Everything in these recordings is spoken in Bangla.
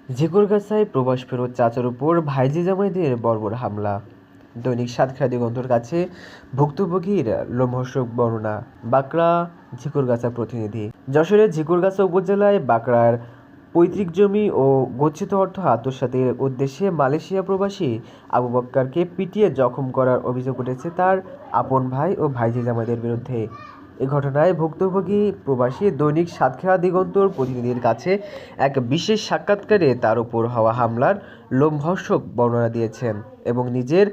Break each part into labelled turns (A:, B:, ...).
A: ঝিকরগাছায় প্রবাস ফেরত চাচার উপর ভাইঝি জামাইদের বর্বর হামলা। দৈনিক সাতক্ষীরা দিগন্তর কাছে ভুক্তভোগীর লোমহর্ষক বর্ণনা। বাঁকড়া ঝিকরগাছা প্রতিনিধি। যশোরের ঝিকরগাছা উপজেলায় বাঁকড়ার পৈতৃক জমি ও গচ্ছিত অর্থ আত্মসাতের উদ্দেশ্যে মালয়েশিয়া প্রবাসী আবু বক্করকে পিটিয়ে জখম করার অভিযোগ উঠেছে তার আপন ভাই ও ভাইঝি জামাইদের বিরুদ্ধে। এ ঘটনায় ভুক্তভোগী প্রবাসী দৈনিক সাতক্ষীরা দিগন্তর প্রতিনিধির কাছে এক বিশেষ সাক্ষাৎকারে তার উপর হওয়া হামলার লোমহর্ষক বর্ণনা দিয়েছেন এবং নিজের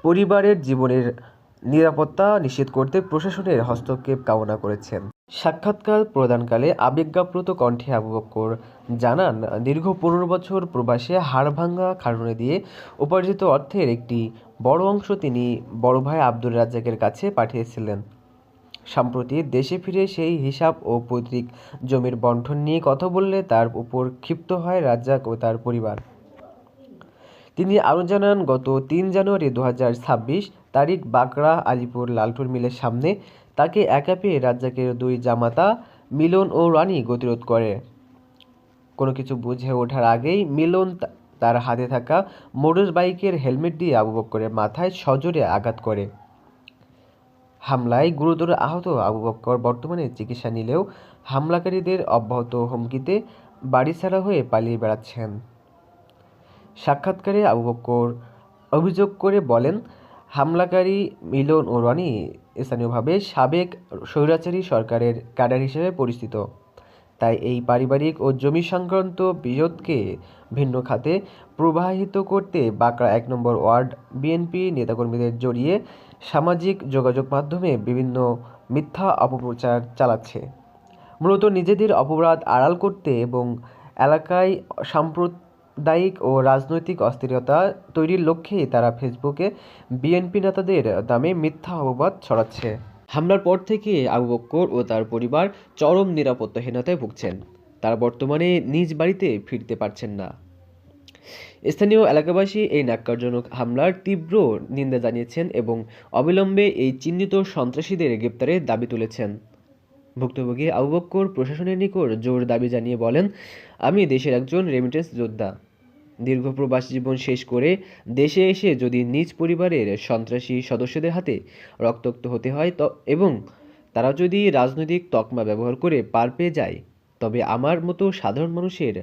A: পরিবারের জীবনের নিরাপত্তা নিশ্চিত করতে প্রশাসনের হস্তক্ষেপ কামনা করেছেন। সাক্ষাৎকার প্রদানকালে আবেগপ্রুত কণ্ঠে আবু বক্কর জানান, দীর্ঘ 15 বছর প্রবাসে হাড়ভাঙ্গা খাটুনি দিয়ে উপার্জিত অর্থের একটি বড় অংশ তিনি বড় ভাই আব্দুর রাজ্জাকের কাছে পাঠিয়েছিলেন। সম্প্রতি দেশে ফিরে সেই হিসাব ও পৈতৃক জমির বণ্টন নিয়ে কথা বললে তার উপর ক্ষিপ্ত হয় রাজ্জাক ও তার পরিবার। তিনি আরও জানান, গত 3 জানুয়ারি 2026 তারিখ বাঁকড়া আলিপুর লালটুর মিলের সামনে তাকে একা পেয়ে রাজ্জাকের 2 জামাতা মিলন ও রানী গতিরোধ করে। কোনো কিছু বুঝে ওঠার আগেই মিলন তার হাতে থাকা মোটর বাইকের হেলমেট দিয়ে আবু বক্করের মাথায় সজোরে আঘাত করে। হামলায় গুরুতর আহত আবু বক্কর বর্তমানে চিকিৎসা নিলেও হামলাকারীদের অব্যাহত হুমকিতে বাড়ি ছাড়া হয়ে পালিয়ে বেড়াচ্ছেন। সাক্ষাৎকারে আবু বক্কর অভিযোগ করে বলেন, হামলাকারী মিলন ও রনি স্থানীয়ভাবে সাবেক স্বৈরাচারী সরকারের ক্যাডার হিসেবে পরিচিত। তাই এই পারিবারিক ও জমি সংক্রান্ত বিরোধকে ভিন্ন খাতে প্রবাহিত করতে বাঁকড়া 1 নম্বর ওয়ার্ড বিএনপি নেতাকর্মীদের জড়িয়ে সামাজিক যোগাযোগ মাধ্যমে বিভিন্ন মিথ্যা অপপ্রচার চালাচ্ছে। মূলত নিজেদের অপরাধ আড়াল করতে এবং এলাকায় সাম্প্রদায়িক ও রাজনৈতিক অস্থিরতা তৈরির লক্ষ্যেই তারা ফেসবুকে বিএনপি নেতাদের নামে মিথ্যা অপবাদ ছড়াচ্ছে। হামলার পর থেকে আবু বক্কর ও তার পরিবার চরম নিরাপত্তাহীনতায় ভুগছেন। তারা বর্তমানে নিজ বাড়িতে ফিরতে পারছেন না। স্থানীয় এলাকাবাসী এই ন্যাক্কারজনক হামলার তীব্র নিন্দা জানিয়েছেন এবং অবিলম্বে এই চিহ্নিত সন্ত্রাসীদের গ্রেপ্তারের দাবি তুলেছেন। ভুক্তভোগী আবু বক্কর প্রশাসনের নিকট জোর দাবি জানিয়ে বলেন, আমি দেশের একজন রেমিটেন্স যোদ্ধা। দীর্ঘ প্রবাস জীবন শেষ করে দেশে এসে যদি নিজ পরিবারের সন্ত্রাসী সদস্যদের হাতে রক্তাক্ত হতে হয় এবং তারা যদি রাজনৈতিক তকমা ব্যবহার করে পার পেয়ে যায়, তবে আমার মতো সাধারণ মানুষের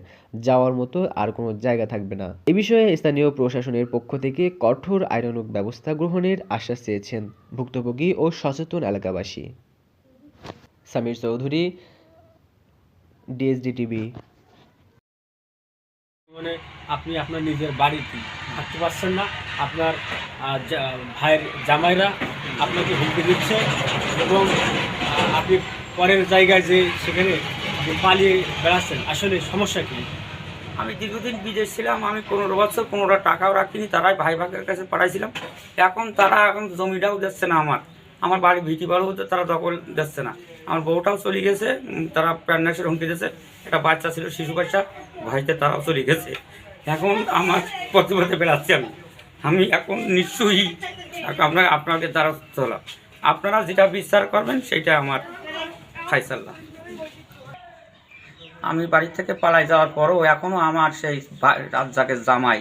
A: যাওয়ার মতো আর কোনো জায়গা থাকবে না। এ বিষয়ে স্থানীয় প্রশাসনের পক্ষ থেকে কঠোর আইনানুগ ব্যবস্থা গ্রহণের আশ্বাস চেয়েছেন ভুক্তভোগী ও সচেতন এলাকাবাসী। Samir Chowdhury, DSD TV.
B: মানে আপনি আপনার নিজের বাড়িতে থাকতে পারছেন না, আপনার ভাইয়ের জামাইরা আপনাকে হুমকি দিচ্ছে এবং আপনি পরের জায়গায় যে সেখানে পালিয়ে বেড়াচ্ছেন, আসলে সমস্যা কী?
C: আমি দীর্ঘদিন বিদেশ ছিলাম। আমি 15 বছর 15টা টাকাও রাখিনি, তারাই ভাই ভাগের কাছে পাঠাইছিলাম। এখন জমিটাও দিচ্ছে না, আমার বাড়ি ভিটি বাড়ু হতে তারা দখল দিচ্ছে না। আমার বউটাও চলে গেছে, তারা প্রেগন্যান্সির হুমকি দিচ্ছে। একটা বাচ্চা ছিল, শিশু বাচ্চা, ভাইতে তারাও চলে গেছে। এখন আমার প্রতিবাদে বেড়াচ্ছি আমি এখন নিশ্চয়ই আপনাদের দ্বারা চলা, আপনারা যেটা বিচার করবেন সেইটা আমার ফাইসাল্লা। আমি বাড়ি থেকে পালাই যাওয়ার পরও এখনও আমার সেই রাজ্জাকের জামাই,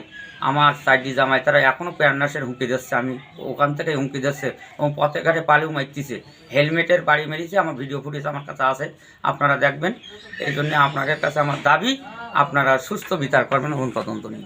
C: আমার সাইডি জামাই, তারা এখনও প্যান্নাসের হুমকি দিচ্ছে। আমি ওখান থেকে হুমকি দিচ্ছে এবং পথে ঘাটে পালিয়েও মারতেছে, হেলমেটের বাড়ি মেরেছে। আমার ভিডিও ফুটেজ আমার কাছে আছে, আপনারা দেখবেন। এই জন্য আপনাদের কাছে আমার দাবি, আপনারা সুস্থ বিচার করবেন এবং তদন্ত নিন।